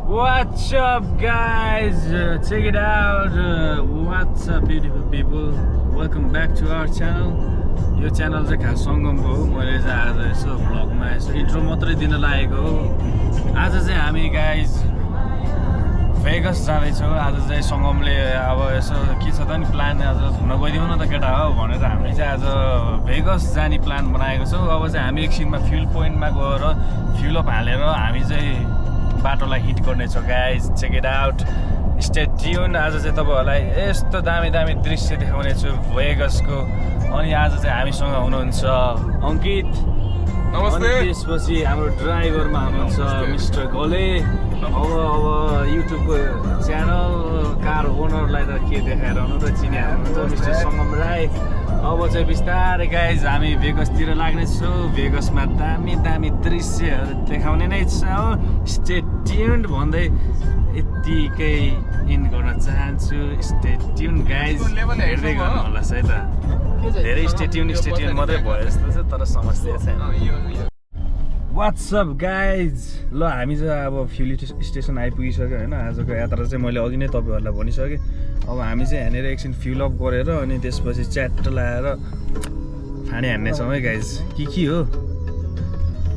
What's up guys? Check it out. What's up beautiful people? Welcome back to our channel. यो channel चाहिँ खास सङ्गमको हो। मैले चाहिँ आज यसो भ्लगमा यसो इन्ट्रो मात्रै दिन लागेको हो। आज चाहिँ हामी गाइज भेगस जाँदैछौँ। आज चाहिँ सङ्गमले अब यसो के छ त नि प्लान आज घुम्न गइदिउँ न त केटा हो भनेर हामीले चाहिँ आज भेगस जाने प्लान बनाएको छौँ। अब चाहिँ हामी एकछिनमा फ्युल पोइन्टमा गएर फ्युल अप हालेर हामी चाहिँ बाटोलाई हिट गर्नेछौँ guys. Check it out, stay tune. आज चाहिँ तपाईँहरूलाई यस्तो दामी दामी दृश्य देखाउने छु भेगसको। अनि आज चाहिँ हामीसँग हुनुहुन्छ अङ्कित, नमस्ते। त्यसपछि हाम्रो ड्राइभरमा हुनुहुन्छ मिस्टर गोले। अब युट्युबको च्यानल कार ओनरलाई त के देखाएर हुनु त चिनिहाल्नुहुन्छ मिस्टर सङ्गम राई। अब चाहिँ बिस्तारै गाइज हामी भेगसतिर लाग्नेछौँ। भेगसमा दामी दामी दृश्यहरू देखाउने नै छौँ। स्टे ट्युन्ड भन्दै यत्तिकै इन गर्न चाहन्छु। स्टे ट्युन्ड गाइज, हेर्दै गर्नु होला है त। धेरै स्टे ट्युन्ड मात्रै भयो जस्तो छ तर समस्या छैन। वाट्सअप गाइज, ल हामी चाहिँ अब फ्युल स्टेसन आइपुगिसक्यो होइन। आजको यात्रा चाहिँ मैले अघि नै तपाईँहरूलाई भनिसकेँ। अब हामी चाहिँ यहाँनिर एकछिन फ्युल अप गरेर अनि त्यसपछि च्याट लाएर फाँडी हान्नेछौँ है गाइज। के हो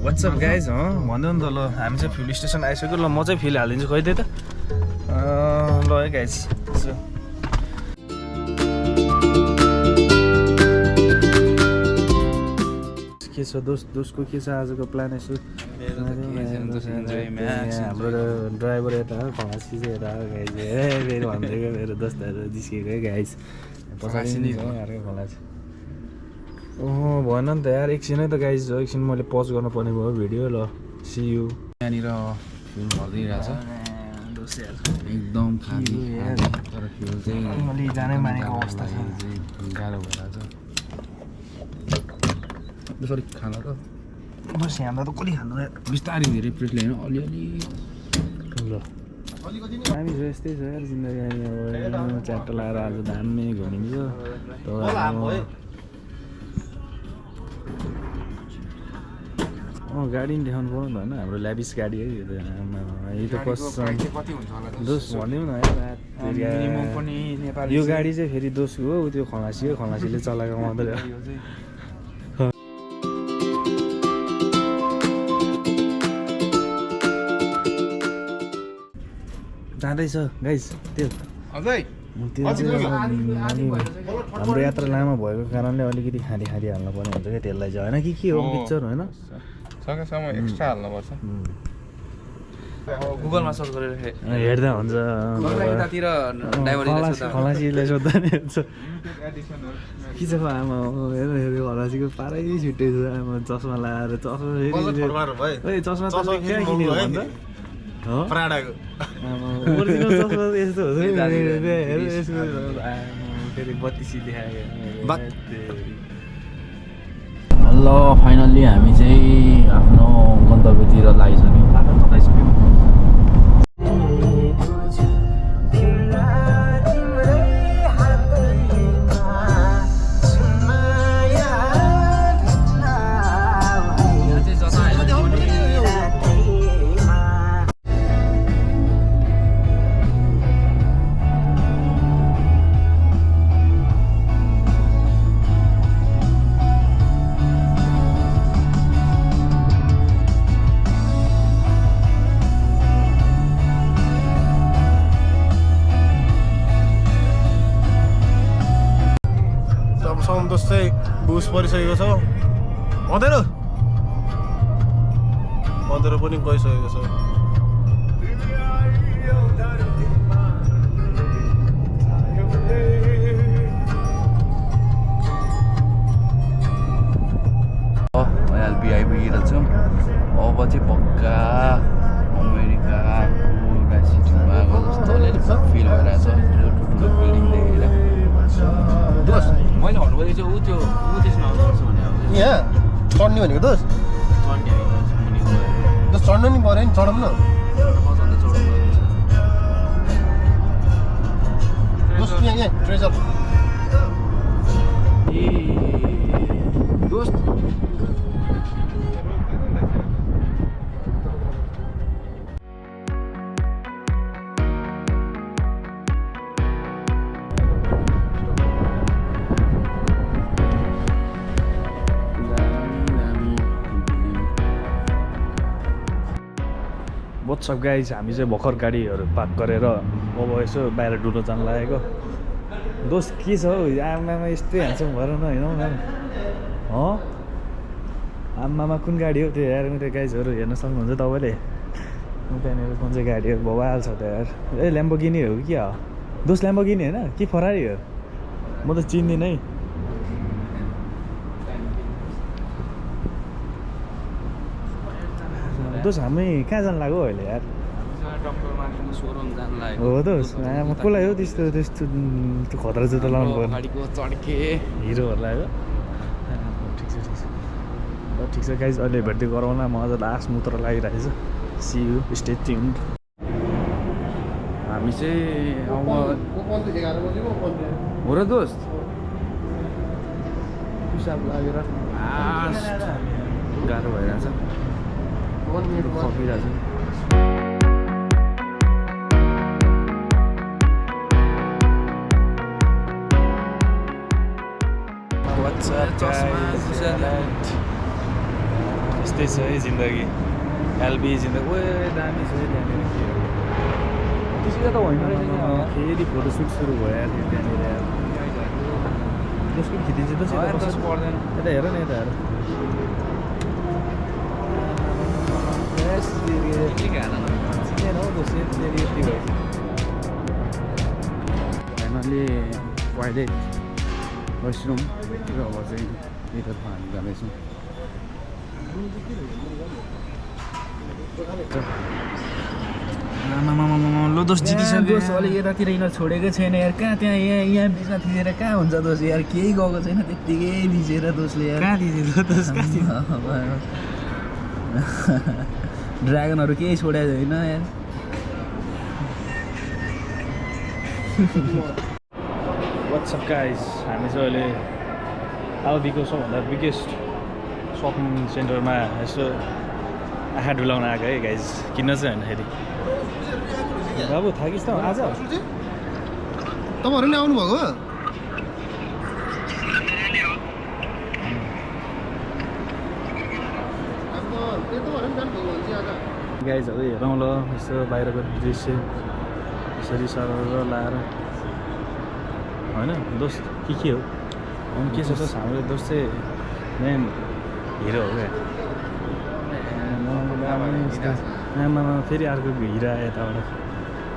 वाट्सअप गाइज? भन्दै नि त। ल हामी चाहिँ फ्युल स्टेसन आइसक्यो। ल म चाहिँ फ्युल हालिदिन्छु खै त। ल है गाइज, के छ दोस्तको के छ आजको प्लान? यसो हाम्रो ड्राइभर यता हो, खलासी चाहिँ यता हो गाइज। फेरि भनिदिएको मेरो दोस्तहरू जिस्किएको है गाइज। पछाडि नै अर्को खलासी। ओहो भएन नि त यार, एकछिनै त गाइज, एकछिन मैले पज गर्नुपर्ने भयो भिडियो। ल सी यू। यहाँनिर फ्युल भरिदिइरहेछ एकदम खाली तर फ्युल चाहिँ मैले जानै मानेको अवस्था छ। गाह्रो भइरहेछ। सरी खाना त बस यहाँ त कसले खानु बिस्तारै धेरै प्लेट ल्याएन अलिअलि। ल हामी चाहिँ यस्तै छ यार जिन्दगी। अब च्याट लगाएर आज दामी घुमिन्छ। गाडी नि देखाउनु पर्यो नि त होइन। हाम्रो ल्याबिस गाडी है यो त। दोष भनिदिउँ न यार, यो गाडी चाहिँ फेरि दोष हो त्यो खलासी हो, खलासीले चलाएको मात्रै हो। जाँदैछ गाइज त्यो हाम्रो यात्रा लामो भएको कारणले अलिकति खाँदी हाल्नु पर्ने हुन्छ क्या त्यसलाई चाहिँ होइन। के हो पिक्चर होइन सकेसम्म एक्स्ट्रा हाल्नुपर्छ। गुगलमा सर्च गरेर हेर्दा हुन्छ। खलासीलाई सोद्धा नि हुन्छ के छ आमा हेर्नु खलासीको पारै छुट्टै छ आमा। चस्मा लगाएर चस्मा क्या किनेको भन्दा यस्तो फेरि बत्तिसी देखाएको। ल फाइनल्ली हामी चाहिँ आफ्नो गन्तव्यतिर लागिसक्यौँ। बाटो चलाइसक्यौँ। सन्तोष चाहिँ बुस परिसकेको छ। अँधेरो पनि गइसकेको छ। एलपी आइपुगिरहेको छौँ। अब चाहिँ पक्का अमेरिकाको सिटीमा आएको जस्तो अलिअलि फिल भइरहेछ ठुल्ठुलो बिल्डिङ देखेर। दोस्त मैले भन्नुभएको चाहिँ ऊ त्यसमा आउनुपर्छ भने यहाँ चढ्ने भनेको दोष चढ्नु नि पऱ्यो नि, चढौँ न दोस्त। यहाँ ट्रेजर दोस्त व्हाट्सअप गाइज हामी चाहिँ भर्खर गाडीहरू पार्क गरेर अब यसो बाहिर डुलो जान लागेको दोस्त के छ हौ आमामा यस्तै ह्यान्डसम भएर न हिँडौँ न आमामा कुन गाडी हो त्यो यार त्यो गाइजहरू हेर्न सक्नुहुन्छ तपाईँले त्यहाँनिर कुन चाहिँ गाडी हो भइहाल छ त यार ए ल्याम्बोगिनी हो कि क्या हो दोस्त ल्याम्बोगिनी होइन के फरारी हो म त चिन्दिनँ है दोस्त हामी कहाँ जानु लाग्यो अहिले यार हो दोस्त म कसलाई हो त्यस्तो त्यस्तो त्यो खतरा जुत्ता लाउनु पर्ने हिरोहरू लाग्यो ठिक छ ठिक छ गाइज अहिले भेट्दै गरौँला म अझ लास्ट मूत्र लागिरहेको छ सी यु स्टे ट्युन्ड हामी चाहिँ अब हो र दोस्त पिसाब लागेर गाह्रो भइरहेछ खपिरहेछ यस्तै छ है जिन्दगी एलबी जिन्दगी ओ दामी छ त्यहाँनिर के हो त्यसरी त होइन फेरि फोटोसुट सुरु भयो यार त्यहाँनिर त्यसको खिचिन्छ त पर्दैन यता हेर न यता हेर फाइनली फ्राइडे वासरुम र अब चाहिँ यतामा हामी जाँदैछौँ लो दोस्त जितिसक्यो अलिक यतातिर यिनीहरू छोडेकै छैन यार कहाँ त्यहाँ यहाँ बिचमा थिचेर कहाँ हुन्छ दोस्त यार केही गएको छैन त्यत्तिकै थिचेर दोस्तले यार कहाँ थिचेको दोस्त ड्रागनहरू केही छोडेको छैन यार व्हाट्सअप गाइस हामी चाहिँ अहिले आउदीको सबभन्दा बिगेस्ट सपिङ सेन्टरमा यसो आँखा डुलाउन आएको है गाइस किन्न चाहिँ होइन फेरि बाबु थाकिस् त आज तपाईँहरू नै आउनुभएको गाइजहरू हेरौँ ल यसो बाहिरको दृश्य यसरी सरर लाएर होइन दोस्त के हो अनि के छ दोस्त हाम्रो दोस्त चाहिँ मेन हिरो हो क्या आमामा फेरि अर्को हिरा यताबाट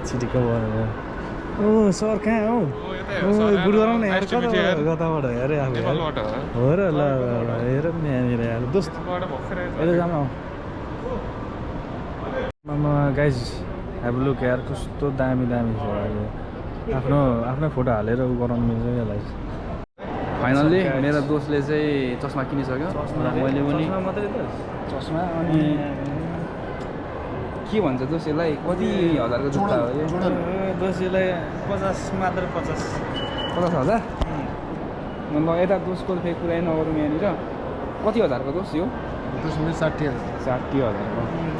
छिटिक्क भयो ओ सर कहाँ हौ गुरुआराउँ न यार कताबाट हेरे आफू हो र ल हेर नि यहाँनिर यार दोस्त यता जानु आमामा गाइज हेभ लुक यार कस्तो दामी दामी छ अहिले आफ्नो फोटो हालेर उ गराउनु मिल्छ यसलाई फाइनल्ली मेरो दोस्तले चाहिँ चस्मा किनिसक्यो मैले पनि चस्मा अनि के भन्छ दोस्त यसलाई कति हजारको जुत्ता हो यो दोषीलाई 50 मात्र 50,000 ल यता दोषको फेरि कुरै नगरौँ यहाँनिर कति हजारको दोष यो 60,000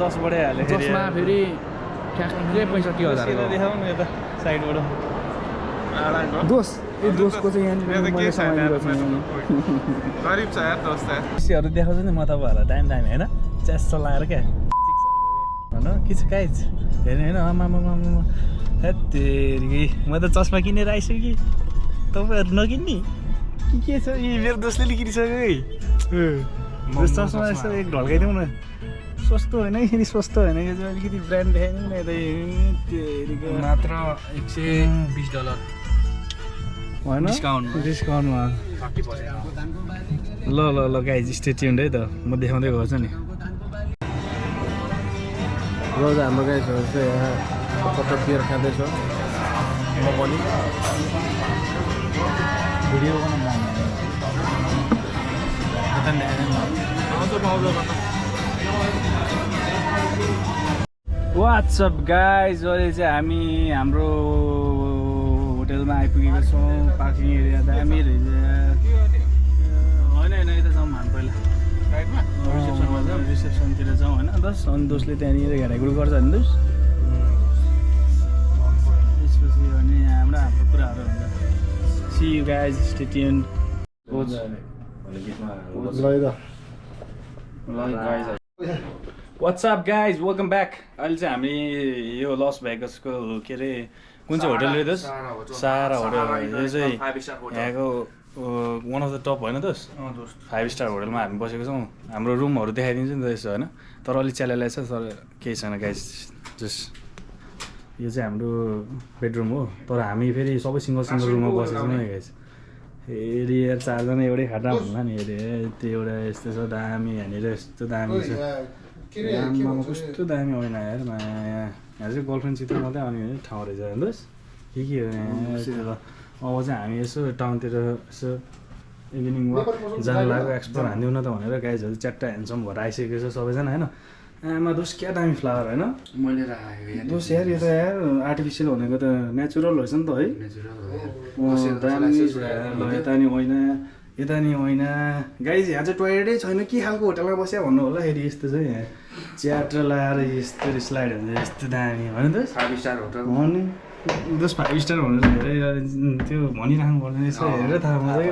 10 बढाइहाल्यो चस्मा फेरि ठ्याक्कै 65,000 देखाउनु यता साइडबाट दोष यो दोषको चाहिँ यहाँनिर मैले समाइदिएको छु गरिब छ यार दोस्त खुसीहरू देखाउँछ नि म तपाईँहरूलाई दामी दामी होइन च्यास लाएर क्या होइन के छ गाइज हेर्नु होइन आमामा हेत्तेरी म त चस्मा किनेर आइसक्यो कि तपाईँहरू नकिन्ने के छ यी मेरो दोस्तले किनिसक्यो है चस्मा यसो एक ढल्काइदिउँ न सस्तो होइन फेरि सस्तो होइन यो चाहिँ अलिकति ब्रान्ड देखाइदिउँ न यता मात्र $120 होइन डिस्काउन्टमा ल ल ल गाइज स्टे ट्युन्ड है त म देखाउँदै गर्छु नि र हाम्रो गाइजहरू चाहिँ यहाँ कटक बियर खाँदैछ म पनि भिडियो वाट्सअप गाइज अहिले चाहिँ हामी हाम्रो होटेलमा आइपुगेको छौँ पार्किङ एरिया दामी रहेछ होइन यता जाउँ हामी पहिला रिसेप्सनमा जाउँ रिसेप्सनतिर जाउँ होइन दोस्त अनि दोस्तले त्यहाँनिर घाँडाघुडु गर्छ नि दोस्त त्यसपछि भने हाम्रो कुराहरू हुन्छ see you guys stay tuned what's up guys welcome back. अहिले चाहिँ हामी यो लस भेगसको के अरे कुन चाहिँ होटल रहेछ सारा होटल यो चाहिँ यहाँको वान अफ द टप होइन दोस्त 5 स्टार होटलमा हामी बसेको छौँ। हाम्रो रुमहरू देखाइदिन्छु नि त यसो होइन तर अलिक च्यालेलाई छ तर केही छैन गाइज। जस्ट यो चाहिँ हाम्रो बेडरुम हो तर हामी फेरि सबै सिङ्गल रुममा बसेको छौँ है गाइज। फेरि यार 4 जना एउटै खाटा हुँला नि अरे त्यो एउटा यस्तो छ दामी यहाँनिर यस्तो दामी छ आम्मामा कस्तो दामी होइन यार माया यहाँ चाहिँ गर्लफ्रेन्डसित मात्रै आउने ठाउँ रहेछ हेर्नुहोस् के हो यहाँ। अब चाहिँ हामी यसो टाउनतिर यसो इभिनिङ वाक जानु लाग्यो एक्सप्लोर हानिदिउँ न त भनेर गाइजहरू च्याट्टा ह्यान्डसम भएर आइसकेको छ सबैजना होइन। आमा दोस् क्या दामी फ्लावर होइन मैले राखेको दोस् यार यो त यार आर्टिफिसियल भनेको त नेचुरल रहेछ नि त है। दामी छ ल यता नि होइन यता नि होइन गाइज यहाँ चाहिँ टोइलेटै छैन के खालको होटलमा बस्या भन्नु होला फेरि यस्तो चाहिँ यहाँ च्याटर लगाएर यस्तो स्लाइड हुन्छ यस्तो दामी होइन दोस् 5 स्टार होटल हो नि दोस् 5 स्टार भनेर धेरै त्यो भनिराख्नु पर्दैन यसो हेरेर थाहा मजा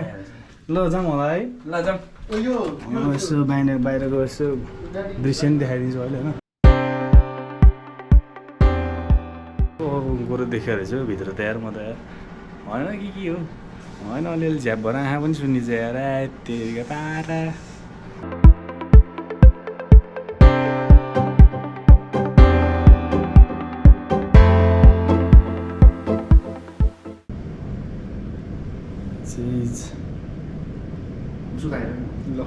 ल जाउँ होला है ल जाउँ यसो बाहिरको यसो दृश्य पनि देखाइदिन्छु अहिले होइन गोरु देखेको रहेछ भित्र त यार म त यार होइन के हो होइन अलिअलि झ्याप भएर आँखा पनि सुनिन्छ यार त्यतिका पारा चिज सुकाएर ल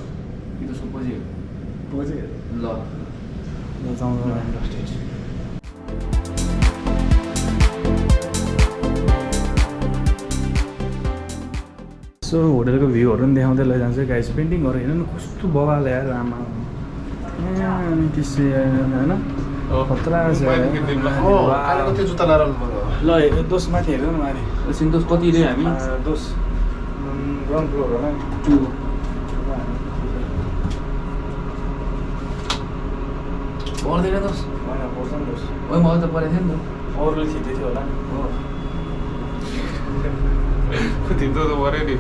कि त सुपोजी बजे ल जाउँ सो होटलको भ्यूहरू पनि देखाउँदै लैजान्छु गाइस। पेन्टिङहरू हेर्नु न कस्तो बवाल यार आमा अनि त्यसै होइन खतरा छ ल दोष माथि हेर्नु न माथि एकछिन दोस कति रे हामी दोष ग्राउन्ड फ्लोर होला 2 पर्दैन दोस होइन पर्छ नि दोष ओइ मलाई त परेको थियो नि त अरूले छिट्दै थियो होला हो तिम्रो त पऱ्यो नि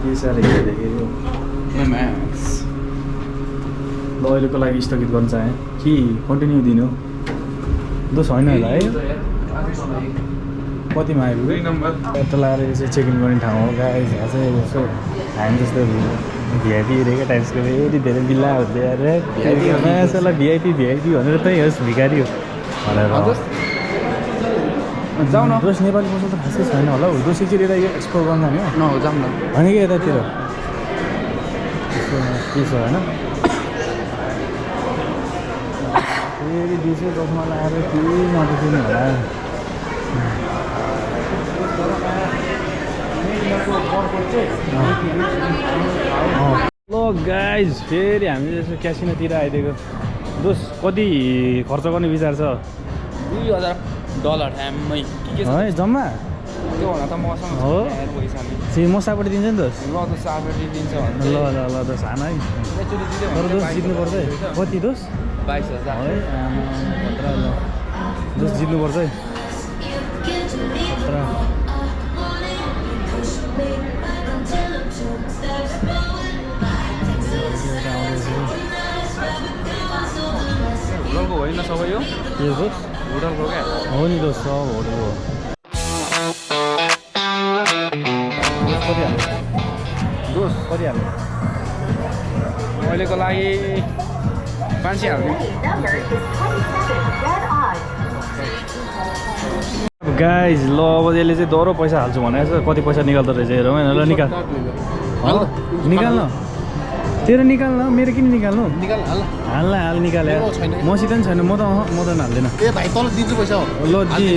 के साह्रै देखेको ल अहिलेको लागि स्थगित गर्न चाहेँ कि कन्टिन्यू दिनु दोष होइन होला है कतिमा आइपुग्यो 2 नम्बर यता लाएर यो चाहिँ चेक इन गर्ने ठाउँ हो गाइस। यहाँ चाहिँ यसो हामी जस्तो भिआइपी हेरेको टाइम्सको फेरि धेरै बिल्ला हुँदै आएर मासुलाई भिआइपी भनेर त होस् भिखारी हो भनेर जाउँ न दोष नेपाली पसल त खासै छैन होला हौ दोष एकचोटि यता यो एक्सप्लोर गर्न जाने हो न जाउँ न होइन कि यतातिर के छ होइन फेरि 210 लगाएर केही नदेखिने होला ल गाइज फेरि हामी यसो क्यासिनोतिर आइदिएको दोष कति खर्च गर्ने विचार छ $2000 ह्याममै के है जम्मा त्यो भन्दा त मसँग हो पैसा नि मसापट्टि दिन्छ नि दोष ल त साबेटी दिन्छ ल दोष हान है तर दोष जित्नुपर्छ है कति दोष 22,000 है आमा खतरा ल दोष जित्नुपर्छ है खतरा होटलको होइन सबै यो के दोष होटलको क्या हो नि दोष सब होटल हो कति हाल्नु दोष कति हाल्नु अहिलेको लागि 500 हाल्नु गाइज ल अब यसले चाहिँ दह्रो पैसा हाल्छु भनेको छ कति पैसा निकाल्दो रहेछ हेरौँ होइन ल निकाल निकाल्नु तेरो निकाल्न मेरो किन निकाल्नु हाल निकाल मसित नि छैन म त हाल्दैन ल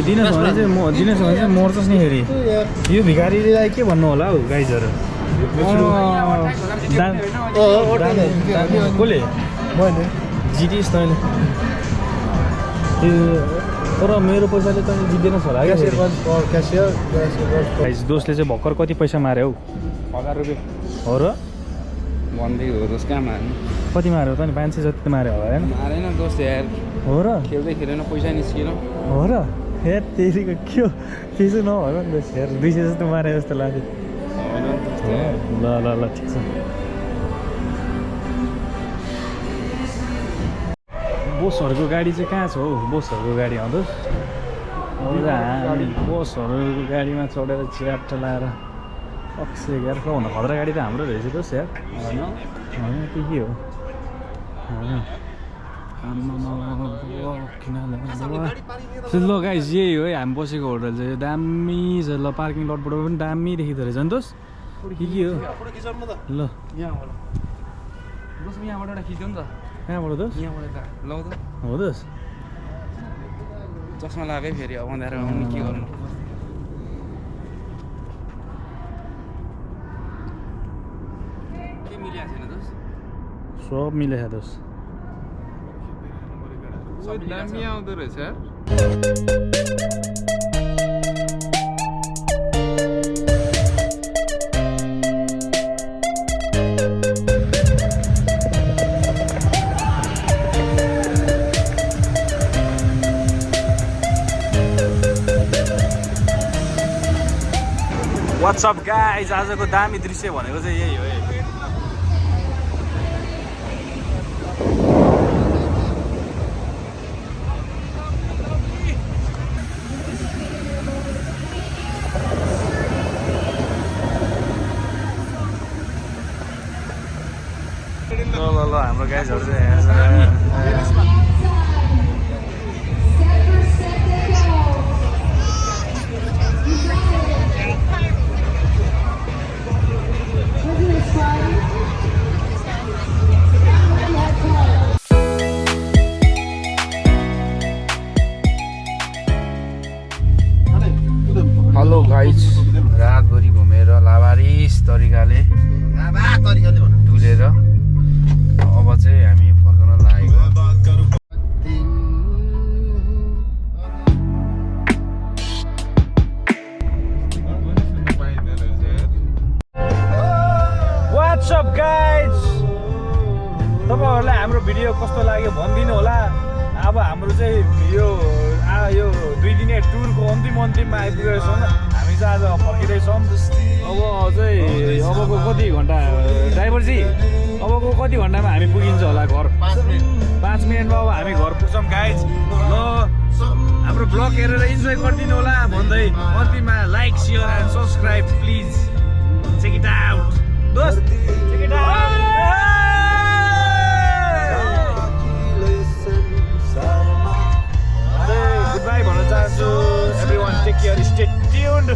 दिनुहोस् भने चाहिँ मर्छस् नि फेरि यो भिखारीलाई के भन्नु होला हौ गाइजहरू कसले मैले जितिस् तैँले तर मेरो पैसाले त जित्दैनस् होला क्या गाइज दोषले चाहिँ भर्खर कति पैसा माऱ्यो हौ 1000 रुपियाँ हो र भन्दै हो दोस्त कहाँ मार्नु कति माऱ्यो त नि 500 जति माऱ्यो होला होइन मारेन दोस्त यार हो र खेल्दै खेलेन पैसा निस्किएन हो र हेर तेरीको के हो त्यसो नभयो नि त हेर 200 जस्तो मारे जस्तो लाग्यो होइन ल ठिक छ बोसहरूको गाडी चाहिँ कहाँ छ हौ बोसहरूको गाडी आउँदोस् हामी बोसहरूको गाडीमा चढेर च्याप्ट लाएर अक्सै यार हुन खतरा गाडी त हाम्रो रहेछ त यार होइन के हो ल गाइस यही हो है हामी बसेको होटल चाहिँ दामी छ ल पार्किङ लटबाट पनि दामी देखिँदो रहेछ नि दोस् के हो ल यहाँबाट एउटा खिच्यो नि त कहाँबाट दोस् यहाँबाट लौ त हो दोस् चस्मा लगाएकै फेरि अब अँध्यारो आउनु के गर्नु के मिलेको छैन दोस् सब मिलेछ दोस् दामी आउँदो रहेछ व्हाट्सअप गाइज आजको दामी दृश्य भनेको चाहिँ यही हो है ल हाम्रो गाइजहरू चाहिँ हेलो गाइज रातभरि घुमेर लावारिस तरिकाले डुलेर अब चाहिँ हामी फर्कन लागेको व्हाट्सअप गाइज तपाईँहरूलाई हाम्रो भिडियो कस्तो लाग्यो भनिदिनु होला अब हाम्रो चाहिँ यो 2 दिने टुरको अन्तिममा आइपुगेको छौँ हामी चाहिँ आज फर्किँदैछौँ अब चाहिँ अबको कति घन्टा ड्राइभरजी अबको कति घन्टामा हामी पुगिन्छ होला घर 5 मिनटमा अब हामी घर पुग्छौँ गाइज ल हाम्रो ब्लग हेरेर इन्जोय गरिदिनु होला भन्दै अन्तिममा like share and subscribe please check it out दोस्त चेक इट आउट goodbye भन्न चाहन्छु everyone take care stay tuned